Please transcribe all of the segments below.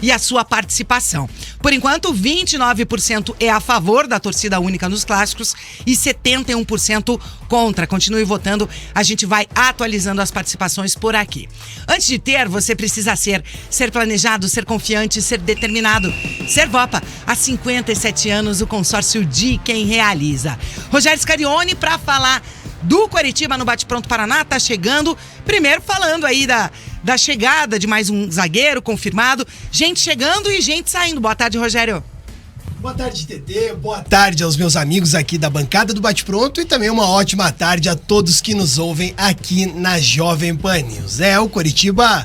e a sua participação. Por enquanto, 29% é a favor da torcida única nos clássicos e 71% contra. Continue votando, a gente vai atualizando as participações por aqui. Antes de ter, você precisa ser planejado, ser confiante, ser determinado. Servopa, há 57 anos, o consórcio de quem realiza. Rogério Scarione, para falar do Coritiba no Bate-Pronto Paraná, tá chegando. Primeiro falando aí da chegada de mais um zagueiro confirmado. Gente chegando e gente saindo. Boa tarde, Rogério. Boa tarde, TT. Boa tarde aos meus amigos aqui da bancada do Bate-Pronto e também uma ótima tarde a todos que nos ouvem aqui na Jovem Pan News. O Coritiba,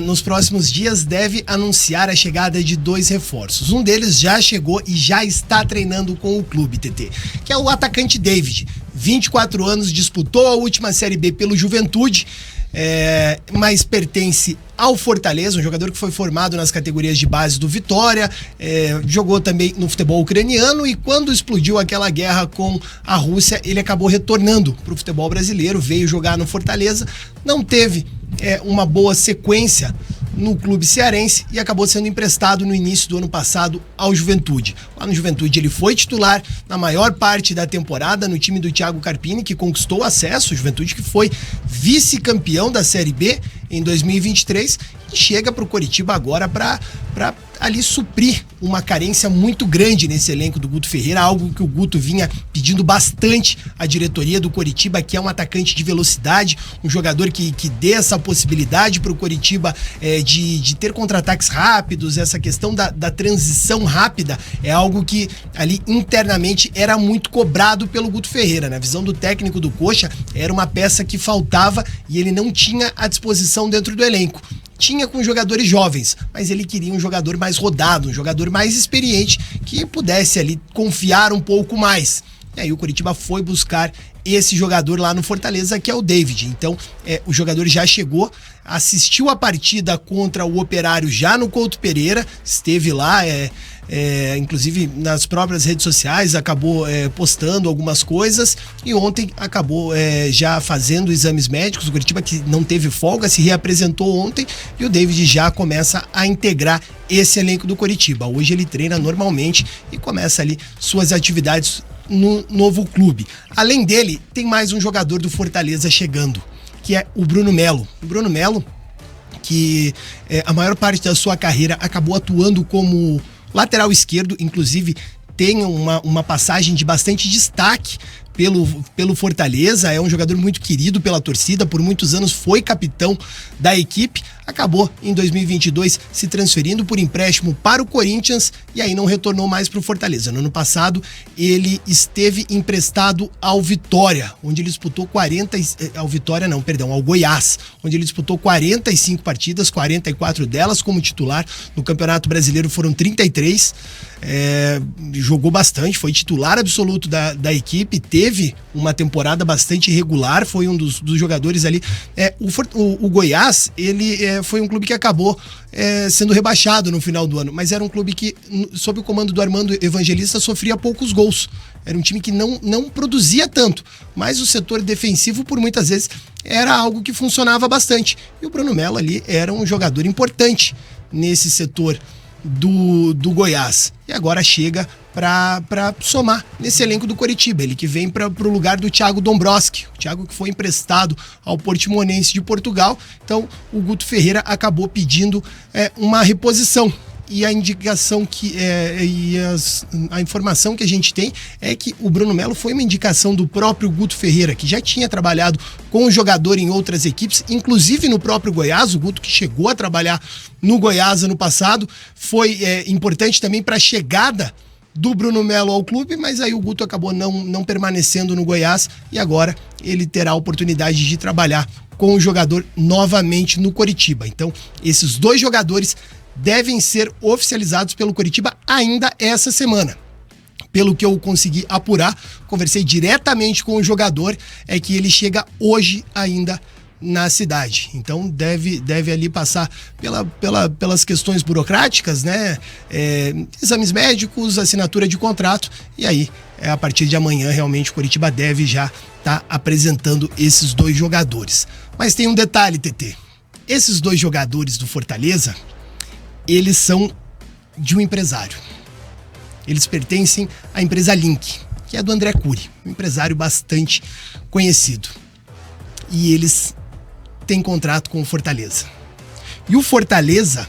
nos próximos dias, deve anunciar a chegada de 2 reforços. Um deles já chegou e já está treinando com o clube, TT, que é o atacante David. 24 anos, disputou a última Série B pelo Juventude, mas pertence ao Fortaleza, um jogador que foi formado nas categorias de base do Vitória, jogou também no futebol ucraniano e quando explodiu aquela guerra com a Rússia, ele acabou retornando para o futebol brasileiro, veio jogar no Fortaleza, não teve uma boa sequência no clube cearense e acabou sendo emprestado no início do ano passado ao Juventude. Lá no Juventude ele foi titular na maior parte da temporada no time do Thiago Carpini, que conquistou acesso, o Juventude que foi vice-campeão da Série B em 2023 e chega para o Coritiba agora para ali suprir uma carência muito grande nesse elenco do Guto Ferreira, algo que o Guto vinha pedindo bastante à diretoria do Coritiba, que é um atacante de velocidade, um jogador que dê essa possibilidade para o Coritiba de ter contra-ataques rápidos, essa questão da transição rápida é algo que ali internamente era muito cobrado pelo Guto Ferreira. Na visão do técnico do Coxa, era uma peça que faltava e ele não tinha à disposição dentro do elenco. Tinha com jogadores jovens, mas ele queria um jogador mais rodado, um jogador mais experiente, que pudesse ali confiar um pouco mais. E aí o Coritiba foi buscar esse jogador lá no Fortaleza, que é o David. Então, o jogador já chegou, assistiu a partida contra o Operário já no Couto Pereira, esteve lá, inclusive nas próprias redes sociais, acabou postando algumas coisas e ontem acabou já fazendo exames médicos. O Coritiba, que não teve folga, se reapresentou ontem e o David já começa a integrar esse elenco do Coritiba. Hoje ele treina normalmente e começa ali suas atividades no novo clube. Além dele, tem mais um jogador do Fortaleza chegando, que é o Bruno Melo. O Bruno Melo, que a maior parte da sua carreira acabou atuando como lateral esquerdo, inclusive tem uma passagem de bastante destaque pelo Fortaleza, é um jogador muito querido pela torcida, por muitos anos foi capitão da equipe, acabou em 2022 se transferindo por empréstimo para o Corinthians e aí não retornou mais para o Fortaleza. No ano passado ele esteve emprestado ao Vitória, onde ele disputou ao Goiás, onde ele disputou 45 partidas, 44 delas como titular. No Campeonato Brasileiro foram 33, jogou bastante, foi titular absoluto da equipe, teve uma temporada bastante irregular, foi um dos jogadores ali. O Goiás, ele foi um clube que acabou sendo rebaixado no final do ano, mas era um clube que, sob o comando do Armando Evangelista, sofria poucos gols. Era um time que não produzia tanto, mas o setor defensivo, por muitas vezes, era algo que funcionava bastante. E o Bruno Melo ali era um jogador importante nesse setor do Goiás. E agora chega para somar nesse elenco do Coritiba. Ele que vem para o lugar do Thiago Dombrowski. O Thiago que foi emprestado ao Portimonense de Portugal. Então o Guto Ferreira acabou pedindo uma reposição. E a indicação a informação que a gente tem é que o Bruno Melo foi uma indicação do próprio Guto Ferreira, que já tinha trabalhado com o jogador em outras equipes, inclusive no próprio Goiás. O Guto, que chegou a trabalhar no Goiás ano passado, foi importante também para a chegada do Bruno Melo ao clube, mas aí o Guto acabou não permanecendo no Goiás e agora ele terá a oportunidade de trabalhar com o jogador novamente no Coritiba. Então, esses 2 jogadores devem ser oficializados pelo Coritiba ainda essa semana. Pelo que eu consegui apurar, conversei diretamente com o jogador, é que ele chega hoje ainda na cidade. Então deve ali passar pelas questões burocráticas, né? Exames médicos, assinatura de contrato, e aí a partir de amanhã realmente o Coritiba deve já estar apresentando esses 2 jogadores. Mas tem um detalhe, TT. Esses 2 jogadores do Fortaleza, eles são de um empresário. Eles pertencem à empresa Link, que é do André Cury, um empresário bastante conhecido. E eles têm contrato com o Fortaleza. E o Fortaleza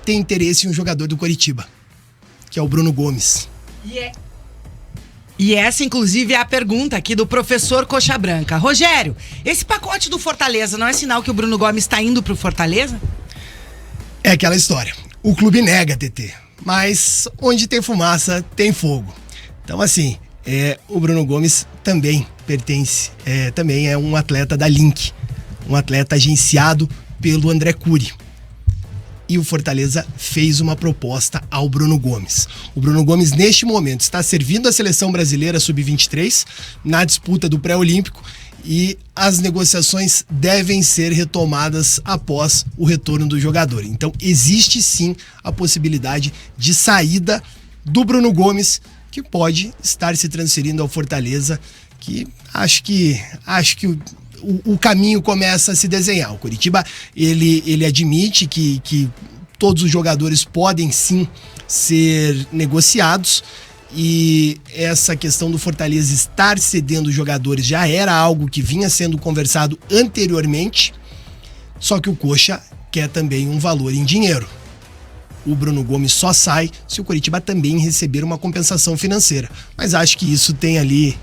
tem interesse em um jogador do Coritiba, que é o Bruno Gomes. E essa, inclusive, é a pergunta aqui do professor Coxa Branca. Rogério, esse pacote do Fortaleza não é sinal que o Bruno Gomes está indo pro Fortaleza? É aquela história. O clube nega, TT. Mas onde tem fumaça, tem fogo. Então, assim, o Bruno Gomes também pertence, também é um atleta da Link. Um atleta agenciado pelo André Cury. E o Fortaleza fez uma proposta ao Bruno Gomes. O Bruno Gomes, neste momento, está servindo a seleção brasileira sub-23 na disputa do pré-olímpico e as negociações devem ser retomadas após o retorno do jogador. Então, existe sim a possibilidade de saída do Bruno Gomes, que pode estar se transferindo ao Fortaleza, que acho que o caminho começa a se desenhar. O Coritiba, ele admite que todos os jogadores podem sim ser negociados, e essa questão do Fortaleza estar cedendo jogadores já era algo que vinha sendo conversado anteriormente, só que o Coxa quer também um valor em dinheiro. O Bruno Gomes só sai se o Coritiba também receber uma compensação financeira, mas acho que isso tem ali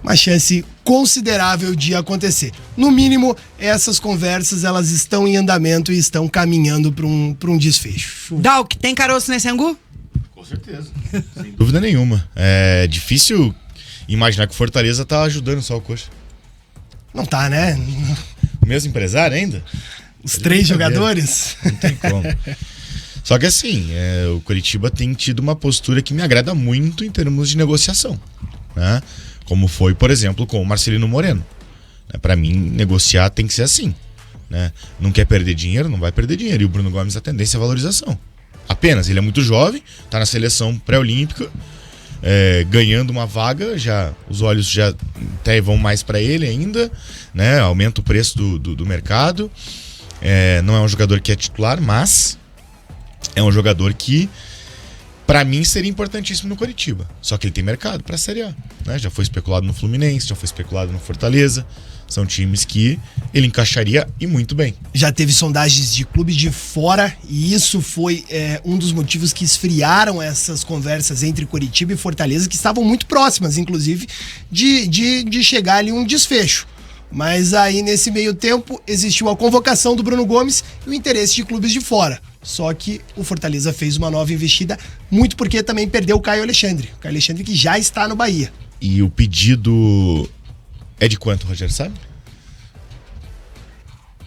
uma chance considerável de acontecer. No mínimo, essas conversas elas estão em andamento e estão caminhando para um desfecho. Dalk, tem caroço nesse angu? Com certeza. Sem dúvida nenhuma. É difícil imaginar que o Fortaleza tá ajudando só o Coxa. Não tá, né? O mesmo empresário ainda? Os 3 jogadores? Não tem como. Só que assim, o Coritiba tem tido uma postura que me agrada muito em termos de negociação, né? Como foi, por exemplo, com o Marcelino Moreno. Para mim, negociar tem que ser assim, né? Não quer perder dinheiro, não vai perder dinheiro. E o Bruno Gomes, a tendência é a valorização. Apenas, ele é muito jovem, tá na seleção pré-olímpica, ganhando uma vaga, os olhos já até vão mais para ele ainda, né? Aumenta o preço do mercado. Não é um jogador que é titular, mas é um jogador que, pra mim, seria importantíssimo no Coritiba. Só que ele tem mercado pra Série A, né? Já foi especulado no Fluminense, já foi especulado no Fortaleza. São times que ele encaixaria e muito bem. Já teve sondagens de clubes de fora e isso foi um dos motivos que esfriaram essas conversas entre Coritiba e Fortaleza, que estavam muito próximas, inclusive, de chegar ali um desfecho. Mas aí, nesse meio tempo, existiu a convocação do Bruno Gomes e o interesse de clubes de fora. Só que o Fortaleza fez uma nova investida, muito porque também perdeu o Caio Alexandre. O Caio Alexandre que já está no Bahia. E o pedido é de quanto, Rogério, sabe?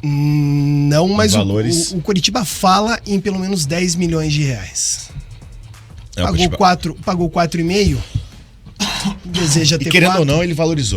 Não, mas valores... o Coritiba fala em pelo menos 10 milhões de reais. Pagou 4,5. Deseja ter 4. E querendo ou não, ele valorizou.